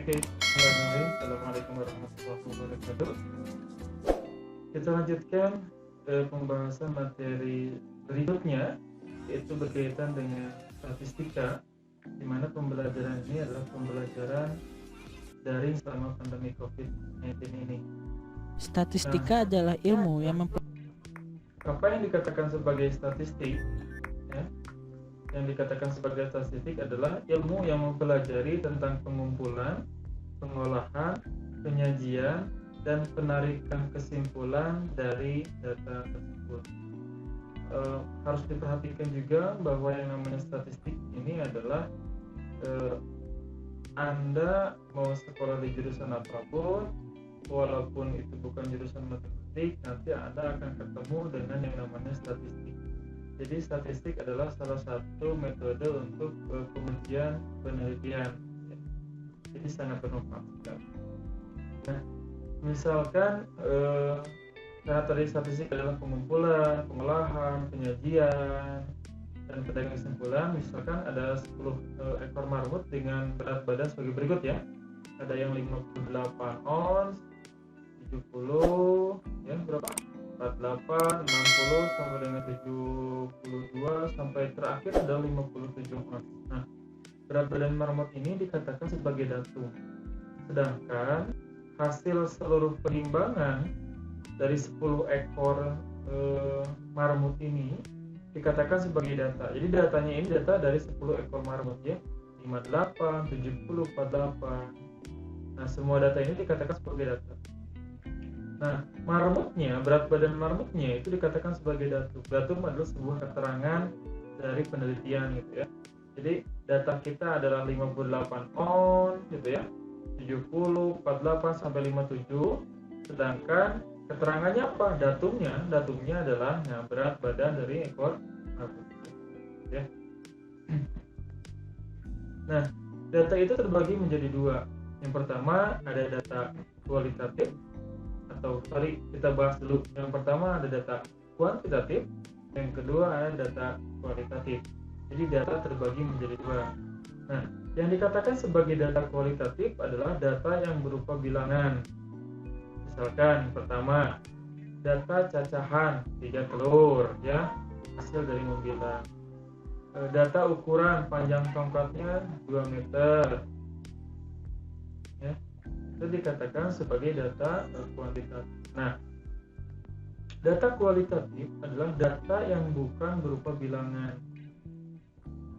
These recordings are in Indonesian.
Oke, bismillahirrahmanirrahim. Assalamualaikum warahmatullahi wabarakatuh. Kita lanjutkan pembahasan materi berikutnya, yaitu berkaitan dengan statistika, di mana pembelajaran ini adalah pembelajaran daring selama pandemi COVID-19 ini. Statistika adalah ilmu yang apa yang dikatakan sebagai statistik? Ya, yang dikatakan sebagai statistik adalah ilmu yang mempelajari tentang pengumpulan, pengolahan, penyajian, dan penarikan kesimpulan dari data tersebut. Harus diperhatikan juga bahwa yang namanya statistik ini adalah Anda mau sekolah di jurusan apapun, walaupun itu bukan jurusan matematik, nanti Anda akan ketemu dengan yang namanya statistik. Jadi statistik adalah salah satu metode untuk pengujian penelitian. Jadi sangat bermanfaat sekali. Nah, misalkan karena tadi statistik adalah pengumpulan, pengolahan, penyajian, dan pendapat kesimpulan. Misalkan ada 10 ekor marmut dengan berat badan sebagai berikut ya. Ada yang 58 ons, 70, ya berapa? 48, 60 sampai dengan 72 sampai terakhir ada 57 ons. Nah, berat badan marmut ini dikatakan sebagai datum. Sedangkan hasil seluruh penimbangan dari 10 ekor marmut ini dikatakan sebagai data. Jadi datanya ini data dari 10 ekor marmut ya. 58, 70, 48. Nah, semua data ini dikatakan sebagai data. Nah, marmutnya, berat badan marmutnya itu dikatakan sebagai datum. Datum adalah sebuah keterangan dari penelitian gitu ya. Jadi data kita adalah 58 ons gitu ya. 70, 48 sampai 57. Sedangkan keterangannya apa? Datumnya adalah berat badan dari ekor marmut. Ya. Nah, data itu terbagi menjadi dua. Yang pertama ada data kualitatif, atau kita bahas dulu. Yang pertama ada data kuantitatif, yang kedua ada data kualitatif. Jadi data terbagi menjadi dua. Nah, yang dikatakan sebagai data kualitatif adalah data yang berupa bilangan. Misalkan pertama, data cacahan 3 telur ya, hasil dari membilang. Data ukuran panjang tongkatnya 2 meter. Ya. Itu dikatakan sebagai data kuantitatif. Nah, data kualitatif adalah data yang bukan berupa bilangan.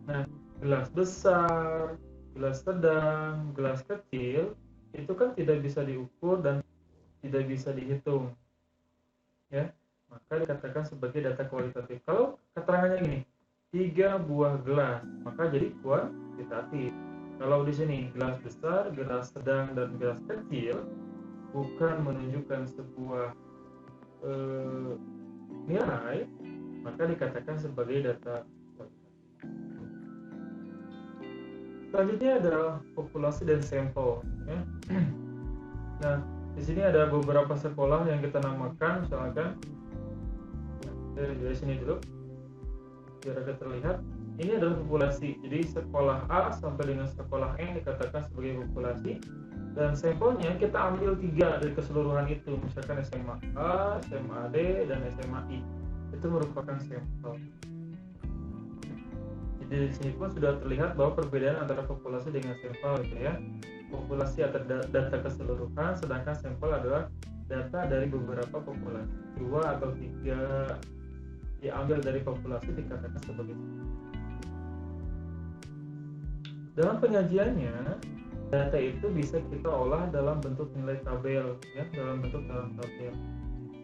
Nah, gelas besar, gelas sedang, gelas kecil itu kan tidak bisa diukur dan tidak bisa dihitung. Ya, maka dikatakan sebagai data kualitatif. Kalau keterangannya gini, 3 buah gelas, maka jadi kuantitatif. Kalau di sini gelas besar, gelas sedang, dan gelas kecil bukan menunjukkan sebuah nilai, maka dikatakan sebagai data kualitatif. Selanjutnya adalah populasi dan sampel. Ya. Nah, di sini ada beberapa sekolah yang kita namakan, misalkan dari sini dulu, biar agak terlihat. Ini adalah populasi. Jadi sekolah A sampai dengan sekolah N dikatakan sebagai populasi. Dan sampelnya kita ambil 3 dari keseluruhan itu. Misalkan SMA A, SMA D, dan SMA I. Itu merupakan sampel. Jadi di sini pun sudah terlihat bahwa perbedaan antara populasi dengan sampel gitu ya. Populasi adalah data keseluruhan, sedangkan sampel adalah data dari beberapa populasi. 2 atau 3 diambil dari populasi dikatakan sebagai sampel. Dalam penyajiannya, data itu bisa kita olah dalam bentuk nilai tabel, ya, dalam tabel.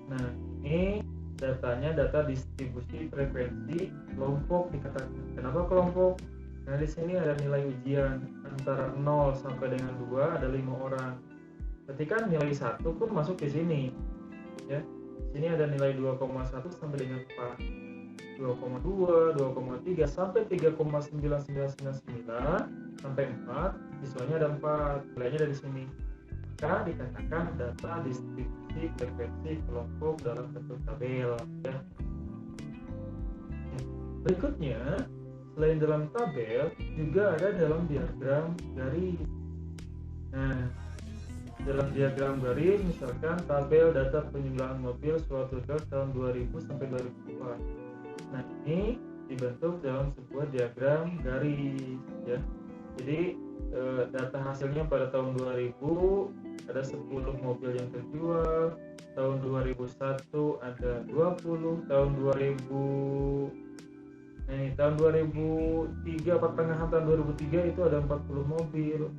Nah, ini datanya data distribusi frekuensi kelompok dikatakan. Kenapa kelompok? Nah, di sini ada nilai ujian antara 0 sampai dengan 2 ada 5 orang. Ketika nilai 1 pun masuk di sini, ya. Sini ada nilai 2,1 sampai dengan 4. 2,2, 2,3 sampai 3,9999 sampai 4, siswanya ada 4, nilainya dari sini. Maka dikatakan data distribusi frekuensi kelompok dalam bentuk tabel. Ya. Berikutnya, selain dalam tabel, juga ada dalam diagram garis. Nah, dalam diagram garis misalkan tabel data penjumlahan mobil suatu tahun 2000 sampai 2004. Nah, ini dibentuk dalam sebuah diagram garis ya. Jadi data hasilnya pada tahun 2000 ada 10 mobil yang terjual, tahun 2001 ada 20, tahun 2000 tahun 2003 pertengahan tahun 2003 itu ada 40 mobil,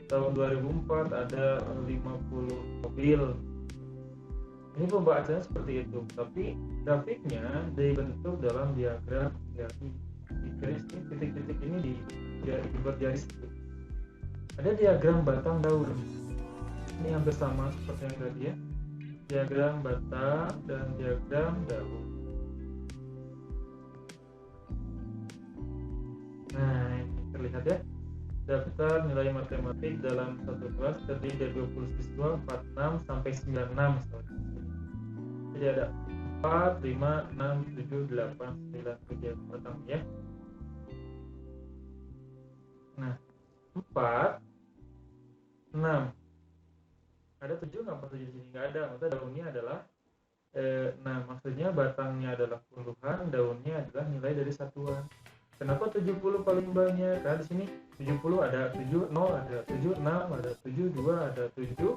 tahun 2004 ada 50 mobil. Ini pembahasannya seperti itu, tapi grafiknya dibentuk dalam diagram garis. Di garis ini titik-titik ini dibuat garis. Ada diagram batang daun. Ini hampir sama seperti yang tadi ya. Diagram batang dan diagram daun. Nah, ini terlihat ya. Daftar nilai matematik dalam satu kelas terdiri dari 20 siswa 46 sampai 96 misalnya. Jadi ada 4, 5, 6, 7, 8, 9, 7 batang ya. Nah, 4, 6. Ada 7 nggak? 7 di sini nggak ada. Maksudnya daunnya adalah maksudnya batangnya adalah puluhan, daunnya adalah nilai dari satuan. Kenapa 70 paling banyak? Karena di sini 70 ada 7, 0 ada 7, 6 ada 7, 2 ada 7,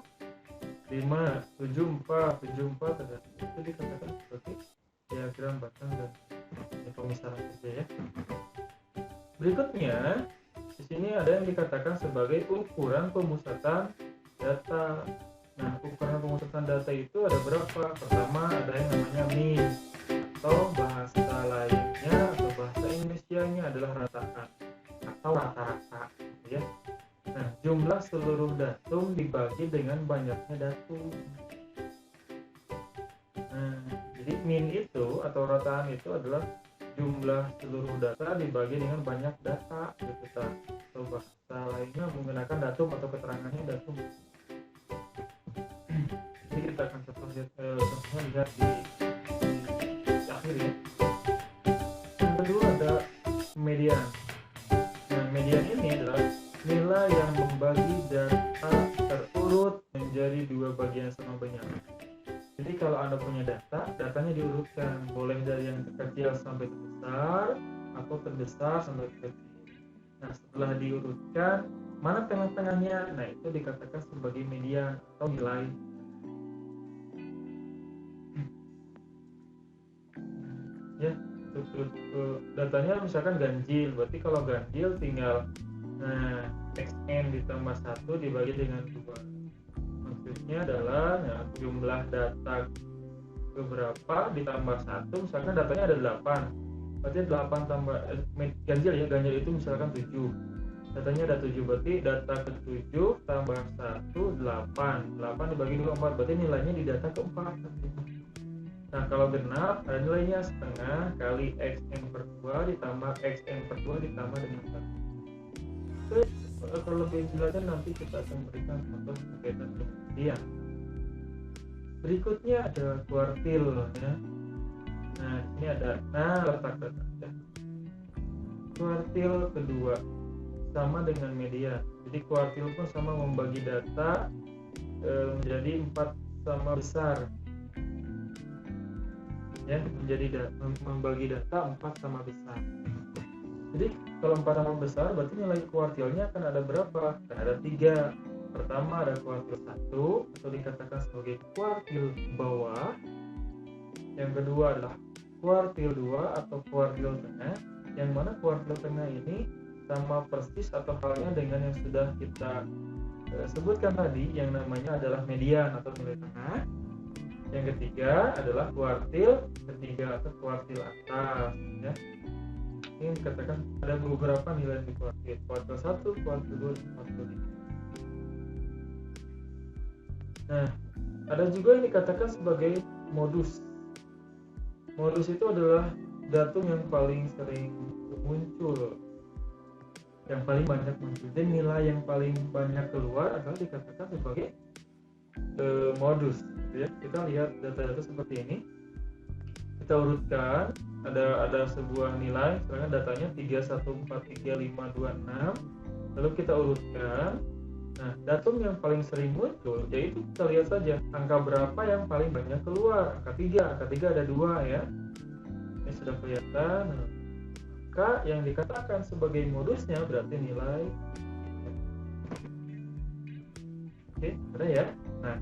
5, 7, 4, 7, 4 ada. Itu dikatakan seperti diagram batang dan pemisahan saja ya. Berikutnya, di sini ada yang dikatakan sebagai ukuran pemusatan data. Nah, ukuran pemusatan data itu ada berapa? Pertama ada yang namanya mean, atau bahasa lainnya atau bahasa Indonesianya adalah ratakan atau rata-rata ya. Nah, jumlah seluruh datum dibagi dengan banyaknya datum. Nah, jadi mean itu atau rataan itu adalah jumlah seluruh data dibagi dengan banyak data gitu kan. Atau bahasa lainnya menggunakan datum atau keterangannya datum. Jadi kita akan contohnya lihat di akhir ya. Yang kedua ada median. Nah, median ini adalah nilai yang membagi data terurut menjadi dua bagian sama banyak. Jadi kalau Anda punya data, datanya diurutkan, boleh dari yang terkecil sampai terbesar atau terbesar sampai terkecil. Nah, setelah diurutkan, mana tengah-tengahnya? Nah, itu dikatakan sebagai median atau nilai. Ya, datanya misalkan ganjil, berarti kalau ganjil tinggal xn ditambah 1 dibagi dengan 2. Maksudnya adalah jumlah data beberapa ditambah 1, misalkan datanya ada 8, berarti 8 tambah ganjil ya, ganjil itu misalkan 7, datanya ada 7, berarti data ke-7 tambah 1 8 dibagi 2 4, berarti nilainya di data keempat. Nah, kalau genap ada nilainya setengah kali xn per 2 ditambah xn per 2 ditambah dengan 1. Oke, kalau lebih jelasnya nanti kita akan berikan contoh berkaitan dengan dia. Berikutnya ada kuartil ya. Nah, ini ada letak data ya. Kuartil kedua sama dengan median. Jadi kuartil pun sama membagi data menjadi 4 sama besar. Ya, menjadi membagi data 4 sama besar. Jadi kalau 4 sama besar berarti nilai kuartilnya akan ada berapa? Akan ada 3. Pertama ada kuartil 1 atau dikatakan sebagai kuartil bawah. Yang kedua adalah kuartil 2 atau kuartil tengah. Yang mana kuartil tengah ini sama persis atau halnya dengan yang sudah kita sebutkan tadi, yang namanya adalah median atau nilai tengah. Yang ketiga adalah kuartil ketiga atau kuartil atas ya. Ini dikatakan ada beberapa nilai di kuartil 1, kuartil 2, dan kuartil 3. Nah, ada juga yang dikatakan sebagai modus. Modus itu adalah datum yang paling sering muncul, yang paling banyak muncul. Dan nilai yang paling banyak keluar adalah dikatakan sebagai modus ya. Kita lihat data-data seperti ini, kita urutkan, ada sebuah nilai, misalkan datanya 3143526, lalu kita urutkan Nah, datum yang paling sering muncul yaitu kita lihat saja angka berapa yang paling banyak keluar. Angka 3 ada 2 ya. Ini sudah kelihatan. Nah, maka yang dikatakan sebagai modusnya berarti nilai. Oke, ada ya. Nah,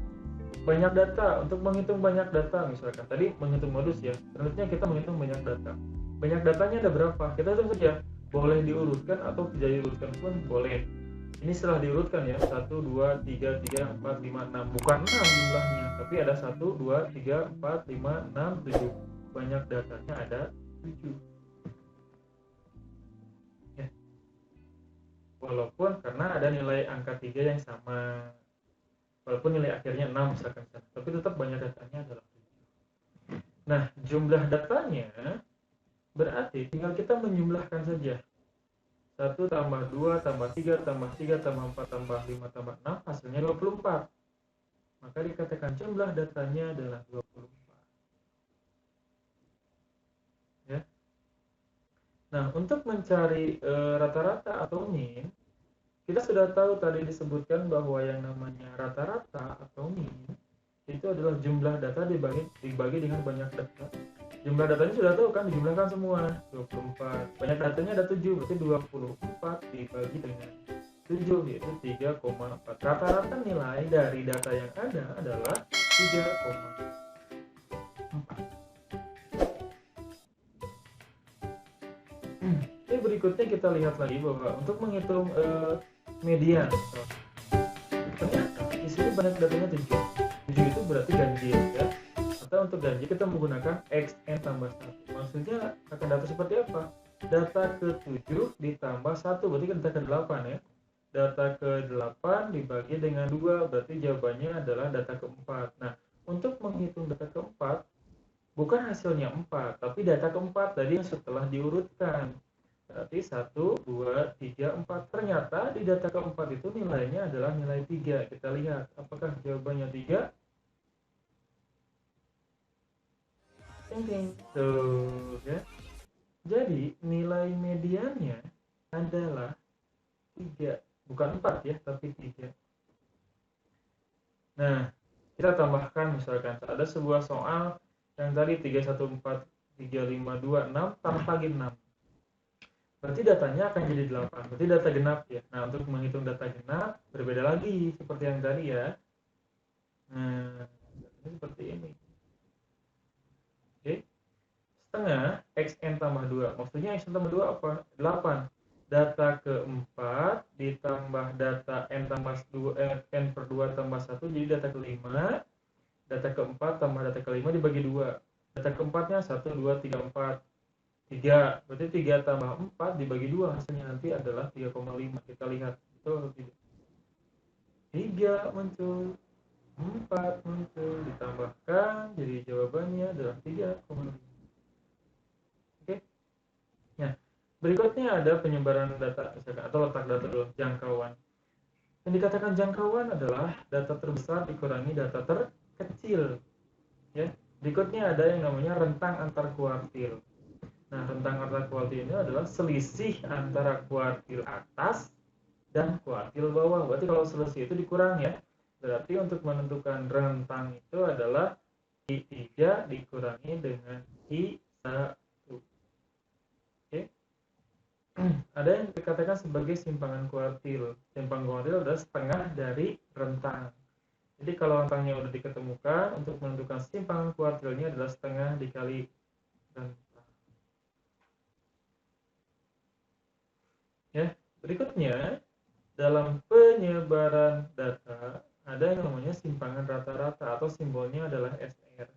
banyak data. Untuk menghitung banyak data misalkan tadi menghitung modus ya, selanjutnya kita menghitung banyak data. Banyak datanya ada berapa? Kita hitung saja, boleh diurutkan atau tidak diurutkan pun boleh. Ini setelah diurutkan ya, 1, 2, 3, 4, 5, 6. Bukan 6 jumlahnya, tapi ada 1, 2, 3, 4, 5, 6, 7. Banyak datanya ada 7 ya. Walaupun karena ada nilai angka 3 yang sama, walaupun nilai akhirnya 6 misalkan, tapi tetap banyak datanya adalah 7. Nah, jumlah datanya berarti tinggal kita menjumlahkan saja. 1 tambah 2 tambah 3 tambah 3 tambah 4 tambah 5 tambah 6 hasilnya 24. Maka dikatakan jumlah datanya adalah 24 ya. Nah, untuk mencari rata-rata atau min, kita sudah tahu tadi disebutkan bahwa yang namanya rata-rata atau min itu adalah jumlah data dibagi dengan banyak data. Jumlah datanya sudah tahu kan, dijumlahkan semua 24. Banyak datanya ada 7, berarti 24 dibagi dengan 7 yaitu 3,4. Rata-rata nilai dari data yang ada adalah 3,4. Ini berikutnya kita lihat lagi bahwa untuk menghitung median, ternyata di sini banyak datanya 7. 7 itu berarti ganjil ya. Atau untuk ganjil kita menggunakan xn tambah 1. Maksudnya akan data seperti apa? Data ke-7 ditambah 1 berarti kan data ke-8 ya. Data ke-8 dibagi dengan 2 berarti jawabannya adalah data ke-4. Nah, untuk menghitung data ke-4 bukan hasilnya 4, tapi data ke-4 tadi yang setelah diurutkan. Berarti 1, 2, 3, 4. Ternyata di data ke-4 itu nilainya adalah nilai 3. Kita lihat apakah jawabannya 3? Tuh ya. Jadi nilai mediannya adalah 3, bukan 4 ya, tapi 3. Nah, kita tambahkan misalkan ada sebuah soal yang tadi 314, 352, 6 tambah lagi 6. Berarti datanya akan jadi 8. Berarti data genap ya. Nah, untuk menghitung data genap berbeda lagi seperti yang tadi ya. Nah, seperti ini. Oke. Setengah xn tambah 2. Maksudnya xn tambah 2 apa? 8. Data ke-4 ditambah data n tambah 2, n per 2 tambah 1 jadi data ke-5. Data ke-4 tambah data ke-5 dibagi 2. Data ke-4-nya 1, 2, 3, 4. 3. Berarti 3 tambah 4 dibagi 2 hasilnya nanti adalah 3,5. Kita lihat betul atau tidak? 3 muncul, 4 muncul, ditambahkan jadi jawabannya adalah 3,5. Oke. Nah, berikutnya ada penyebaran data misalkan, atau letak data dulu, jangkauan. Yang dikatakan jangkauan adalah data terbesar dikurangi data terkecil. Ya. Berikutnya ada yang namanya rentang antar kuartil. Nah, rentang antar kuartil ini adalah selisih antara kuartil atas dan kuartil bawah. Berarti kalau selisih itu dikurang ya. Berarti untuk menentukan rentang itu adalah I3 dikurangi dengan I1. Oke. Ada yang dikatakan sebagai simpangan kuartil. Simpangan kuartil adalah setengah dari rentang. Jadi kalau rentangnya sudah diketemukan, untuk menentukan simpangan kuartilnya adalah setengah dikali rentang. Ya, berikutnya dalam penyebaran data ada yang namanya simpangan rata-rata atau simbolnya adalah SR.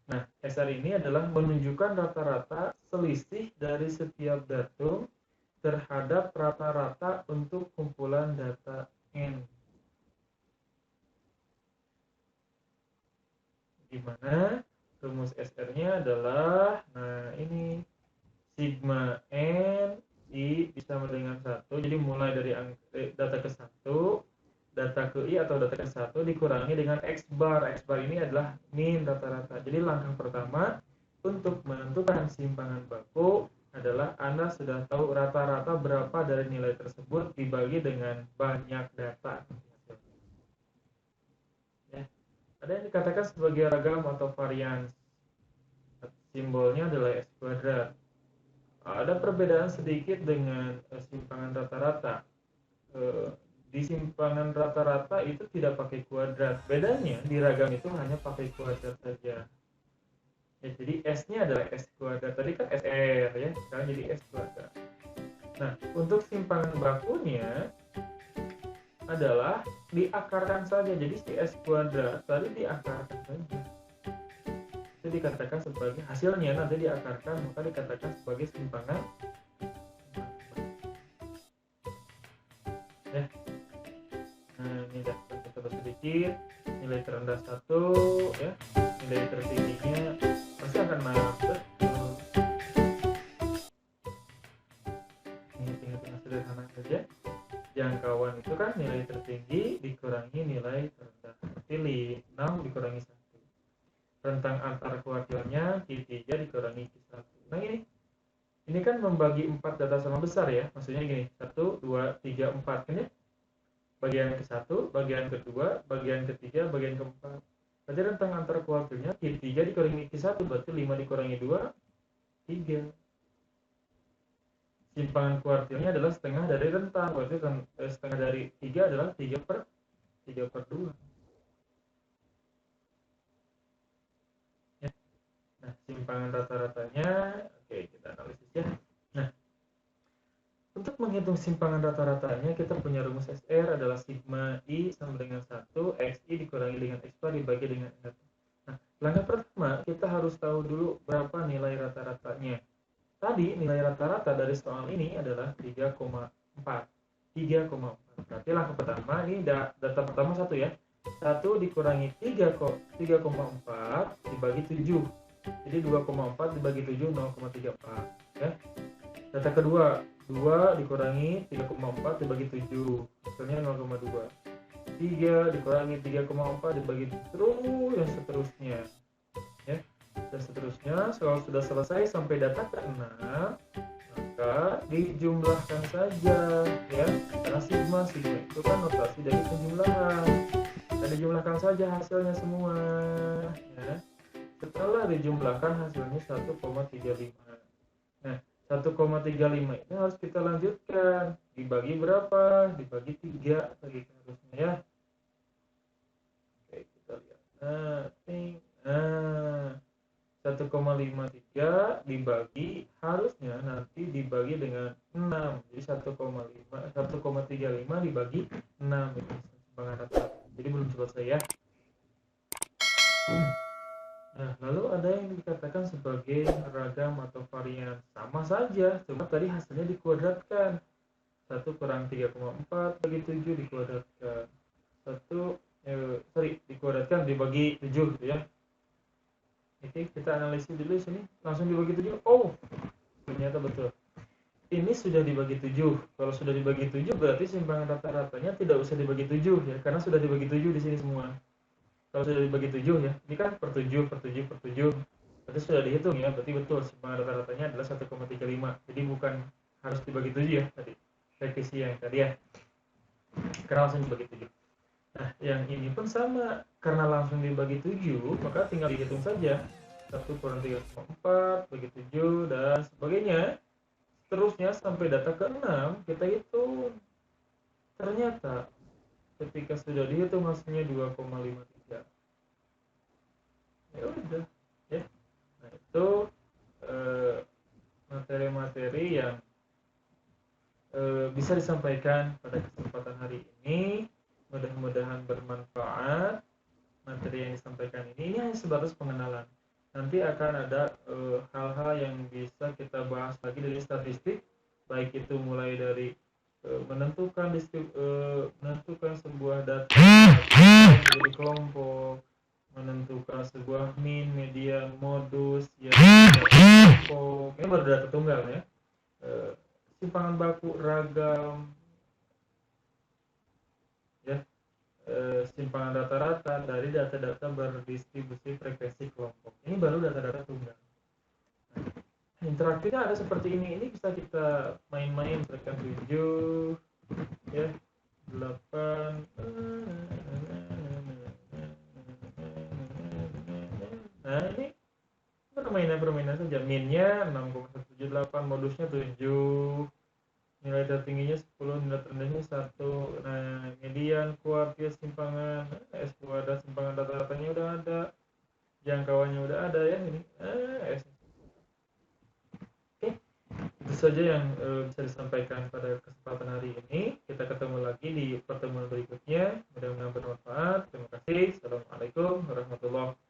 Nah, SR ini adalah menunjukkan rata-rata selisih dari setiap datum terhadap rata-rata untuk kumpulan data N. Di mana rumus SR-nya adalah, nah ini sigma N I sama dengan 1. Jadi mulai dari data ke 1, data ke I atau data ke 1 dikurangi dengan X bar. X bar ini adalah min rata-rata. Jadi langkah pertama untuk menentukan simpangan baku adalah Anda sudah tahu rata-rata berapa dari nilai tersebut dibagi dengan banyak data. Ada yang dikatakan sebagai ragam atau varians. Simbolnya adalah S kuadrat. Ada perbedaan sedikit dengan simpangan rata-rata. Di simpangan rata-rata itu tidak pakai kuadrat. Bedanya di ragam itu hanya pakai kuadrat saja. Ya, jadi S-nya adalah S kuadrat. Tadi kan SR ya, sekarang jadi S kuadrat. Nah, untuk simpangan bakunya adalah diakarkan saja. Jadi si S kuadrat tadi diakarkan saja. Itu dikatakan sebagai hasilnya nanti diakarkan, maka dikatakan sebagai simpangan. Ya. Nah, ini dapat kita sedikit. Nilai terendah 1 ya. Nilai tertingginya pasti akan naik. Ini tinggal sederhana saja. Jangkauan itu kan nilai tertinggi dikurangi nilai terendah. Pilih 6 dikurangi 1. Rentang antar kuartilnya Q3 dikurangi Q1. Nah ini kan membagi 4 data sama besar ya. Maksudnya gini, 1, 2, 3, 4 kan ya. Bagian ke-1, bagian kedua, bagian ketiga, bagian keempat. Berarti rentang antar kuartilnya Q3 dikurangi Q1 berarti 5 dikurangi 2, 3. Simpangan kuartilnya adalah setengah dari rentang. Berarti setengah dari 3 adalah 3/2. Nah, simpangan rata-ratanya, oke kita analisis ya. Nah, untuk menghitung simpangan rata-ratanya, kita punya rumus SR adalah sigma I sama dengan 1, XI dikurangi dengan X bar dibagi dengan N. Nah, langkah pertama, kita harus tahu dulu berapa nilai rata-ratanya. Tadi, nilai rata-rata dari soal ini adalah 3,4. 3,4. Berarti langkah pertama, ini data pertama 1 ya. 1 dikurangi 3,4 dibagi 7. Jadi 2,4 dibagi 7 0,34 ya. Data kedua 2 dikurangi 3,4 dibagi 7 hasilnya 0,2. 3 dikurangi 3,4 dibagi terus dan seterusnya ya. Dan seterusnya kalau sudah selesai sampai data ke-6 maka dijumlahkan saja ya. Karena sigma itu kan notasi dari penjumlahan. Dan dijumlahkan saja hasilnya semua ya. Setelah dijumlahkan hasilnya 1,35. Nah, 1,35 ini harus kita lanjutkan. Dibagi berapa? Dibagi 3 lagi harusnya ya. Oke, kita lihat. Nah, 1,53 dibagi harusnya nanti dibagi dengan 6. Jadi 1,35 dibagi 6 itu simpangan rata. Jadi belum selesai ya. Nah, lalu ada yang dikatakan sebagai ragam atau varian. Sama saja, cuma tadi hasilnya dikuadratkan. 1 kurang 3,4 bagi 7 dikuadratkan. Dikuadratkan dibagi 7 gitu ya. Oke, kita analisis dulu sini. Langsung dibagi 7. Oh, ternyata betul. Ini sudah dibagi 7. Kalau sudah dibagi 7 berarti simpangan rata-ratanya tidak usah dibagi 7 ya, karena sudah dibagi 7 di sini semua. Kalau sudah dibagi 7 ya, ini kan per 7 berarti sudah dihitung ya, berarti betul simpangan rata-ratanya adalah 1,35. Jadi bukan harus dibagi 7 ya tadi, revisi yang tadi ya, karena langsung dibagi 7. Nah, yang ini pun sama, karena langsung dibagi 7 maka tinggal dihitung saja, 1 kurang 3,4 bagi 7 dan sebagainya, seterusnya sampai data ke-6 kita hitung. Ternyata ketika sudah dihitung hasilnya 2,53. Ya udah ya. Nah, itu materi-materi yang bisa disampaikan pada kesempatan hari ini. Mudah-mudahan bermanfaat materi yang disampaikan ini hanya sebatas pengenalan. Nanti akan ada hal-hal yang bisa kita bahas lagi dari statistik, baik itu mulai dari menentukan sebuah data menjadi kelompok, menentukan sebuah min, median, modus, ya, kelompok. Ini baru data tunggal ya. Simpangan baku, ragam, ya, simpangan rata-rata dari data-data berdistribusi frekuensi kelompok. Ini baru data-data tunggal. Nah, interaktifnya ada seperti ini. Ini bisa kita main-main, tekan 7 ya, 8 Nah, ini permainan saja. Minnya 6,178, modusnya 7, nilai tertingginya 10, nilai terendahnya 1. Nah, median, kuartil, simpangan, S2 simpangan rata-ratanya udah ada, jangkauannya udah ada ya ini. Oke, itu saja yang bisa disampaikan pada kesempatan hari ini. Kita ketemu lagi di pertemuan berikutnya. Mudah-mudahan bermanfaat. Terima kasih. Assalamualaikum warahmatullahi wabarakatuh.